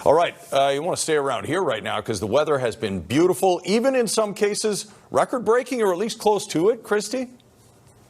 All right, you want to stay around here right now because the weather has been beautiful, even in some cases record-breaking or at least close to it. Kristi?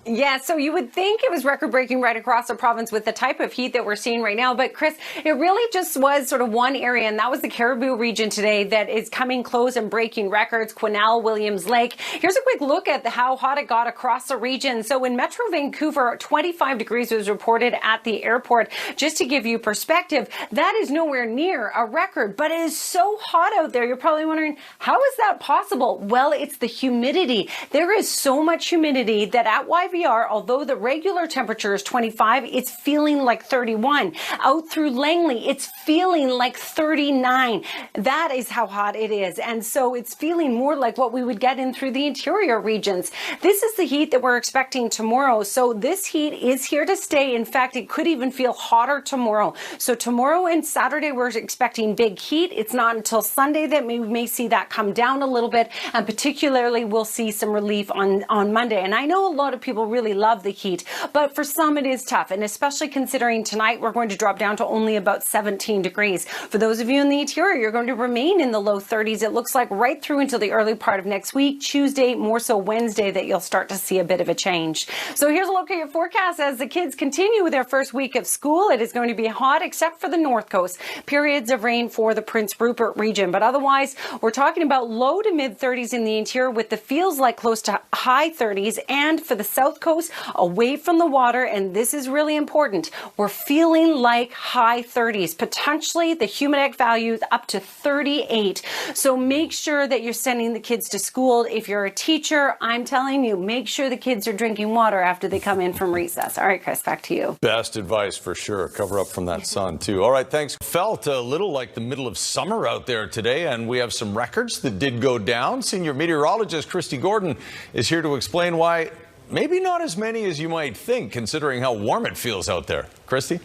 Yeah, so you would think it was record-breaking right across the province with the type of heat that we're seeing right now. But, Chris, it really just was sort of one area, and that was the Caribou region today that is coming close and breaking records, Quesnel, Williams Lake. Here's a quick look at how hot it got across the region. So in Metro Vancouver, 25 degrees was reported at the airport. Just to give you perspective, that is nowhere near a record, but it is so hot out there. You're probably wondering, how is that possible? Well, it's the humidity. There is so much humidity that at YVR, although the regular temperature is 25, it's feeling like 31. Out through Langley, it's feeling like 39. That is how hot it is. And so it's feeling more like what we would get in through the interior regions. This is the heat that we're expecting tomorrow. So this heat is here to stay. In fact, it could even feel hotter tomorrow. So tomorrow and Saturday, we're expecting big heat. It's not until Sunday that we may see that come down a little bit. And particularly, we'll see some relief on Monday. And I know a lot of people really love the heat, but for some it is tough, and especially considering tonight we're going to drop down to only about 17 degrees. For those of you in the interior, you're going to remain in the low 30s. It looks like right through until the early part of next week, Tuesday, more so Wednesday, that you'll start to see a bit of a change. So here's a look at your forecast as the kids continue with their first week of school. It is going to be hot except for the north coast. Periods of rain for the Prince Rupert region, but otherwise we're talking about low to mid 30s in the interior with the feels like close to high 30s, and for the south coast, away from the water, and this is really important, we're feeling like high 30s, potentially the humidex values up to 38. So make sure that you're sending the kids to school. If you're a teacher, I'm telling you, make sure the kids are drinking water after they come in from recess. All right, Chris, back to you. Best advice for sure. Cover up from that sun too. All right, thanks. Felt a little like the middle of summer out there today, and we have some records that did go down. Senior Meteorologist Kristi Gordon is here to explain why maybe not as many as you might think, considering how warm it feels out there. Kristi?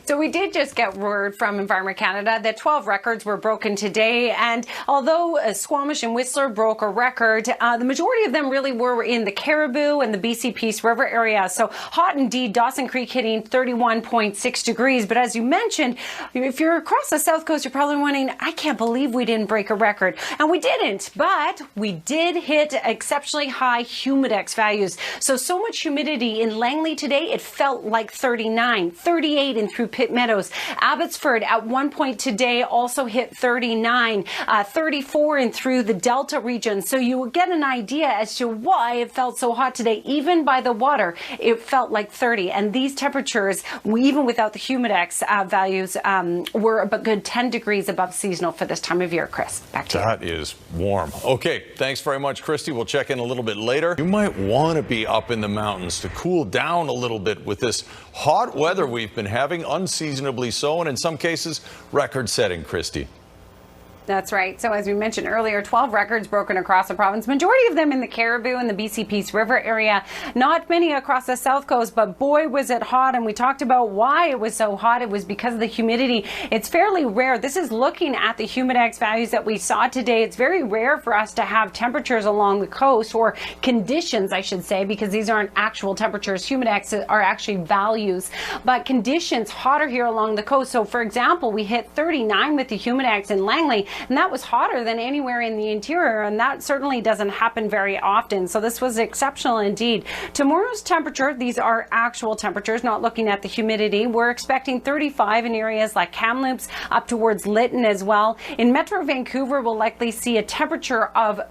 So we did just get word from Environment Canada that 12 records were broken today. And although Squamish and Whistler broke a record, the majority of them really were in the Caribou and the BC Peace River area. So hot indeed, Dawson Creek hitting 31.6 degrees. But as you mentioned, if you're across the south coast, you're probably wondering, I can't believe we didn't break a record. And we didn't, but we did hit exceptionally high humidex values. So much humidity in Langley today, it felt like 39, 38 in through Pitt Meadows. Abbotsford at one point today also hit 39, 34 in through the Delta region. So you will get an idea as to why it felt so hot today. Even by the water, it felt like 30. And these temperatures, even without the humidex values, were a good 10 degrees above seasonal for this time of year. Chris, back to you. That is warm. Okay, thanks very much, Kristi. We'll check in a little bit later. You might want to be up in the mountains to cool down a little bit with this hot weather we've been having, unseasonably so, and in some cases, record-setting, Kristi. That's right. So as we mentioned earlier, 12 records broken across the province, majority of them in the Caribou and the BC Peace River area. Not many across the south coast, but boy, was it hot. And we talked about why it was so hot. It was because of the humidity. It's fairly rare. This is looking at the humidex values that we saw today. It's very rare for us to have temperatures along the coast, or conditions, I should say, because these aren't actual temperatures. Humidex are actually values, but conditions hotter here along the coast. So for example, we hit 39 with the humidex in Langley, and that was hotter than anywhere in the interior, and that certainly doesn't happen very often. So this was exceptional indeed. Tomorrow's temperature, these are actual temperatures, not looking at the humidity. We're expecting 35 in areas like Kamloops, up towards Lytton as well. In Metro Vancouver, we'll likely see a temperature of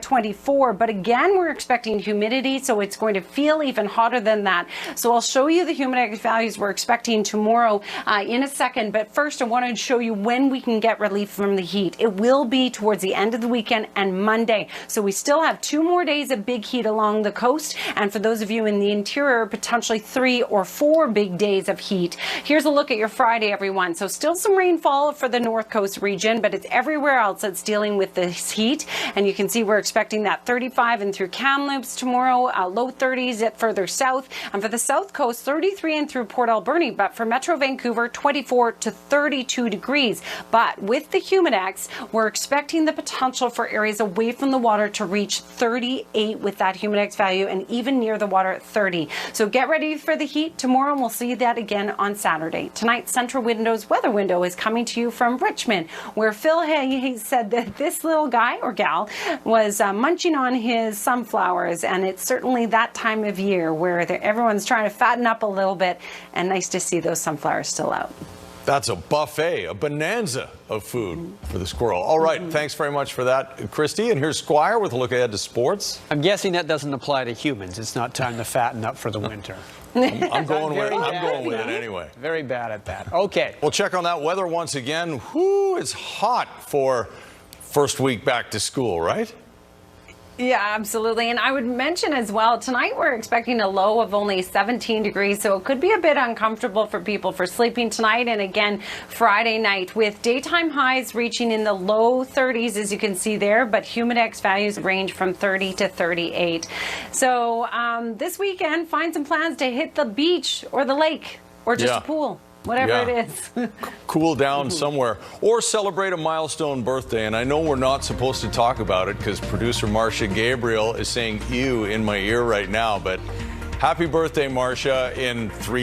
24, but again, we're expecting humidity, so it's going to feel even hotter than that. So I'll show you the humidex values we're expecting tomorrow in a second, but first I want to show you when we can get relief from the heat. It will be towards the end of the weekend and Monday. So we still have 2 more days of big heat along the coast. And for those of you in the interior, potentially 3 or 4 big days of heat. Here's a look at your Friday, everyone. So still some rainfall for the North Coast region, but it's everywhere else that's dealing with this heat. And you can see we're expecting that 35 and through Kamloops tomorrow, low 30s at further south. And for the South Coast, 33 and through Port Alberni. But for Metro Vancouver, 24 to 32 degrees. But with the humidex, index, we're expecting the potential for areas away from the water to reach 38 with that humidex value, and even near the water at 30. So get ready for the heat tomorrow, and we'll see that again on Saturday. Tonight's Central Window's weather window is coming to you from Richmond, where Phil Hay said that this little guy or gal was munching on his sunflowers, and it's certainly that time of year where everyone's trying to fatten up a little bit, and nice to see those sunflowers still out. That's a buffet, a bonanza of food for the squirrel. All right, thanks very much for that, Kristi. And here's Squire with a look ahead to sports. I'm guessing that doesn't apply to humans. It's not time to fatten up for the winter. I'm going with it anyway. Very bad at that. Okay. We'll check on that weather once again. Whoo, it's hot for first week back to school, right? Yeah, absolutely. And I would mention as well, tonight we're expecting a low of only 17 degrees, so it could be a bit uncomfortable for people for sleeping tonight and again Friday night, with daytime highs reaching in the low 30s, as you can see there, but humidex values range from 30 to 38. So this weekend, find some plans to hit the beach or the lake or just a pool. Whatever it is. Cool down somewhere, or celebrate a milestone birthday. And I know we're not supposed to talk about it because producer Marsha Gabriel is saying ew in my ear right now, but happy birthday, Marsha, in 3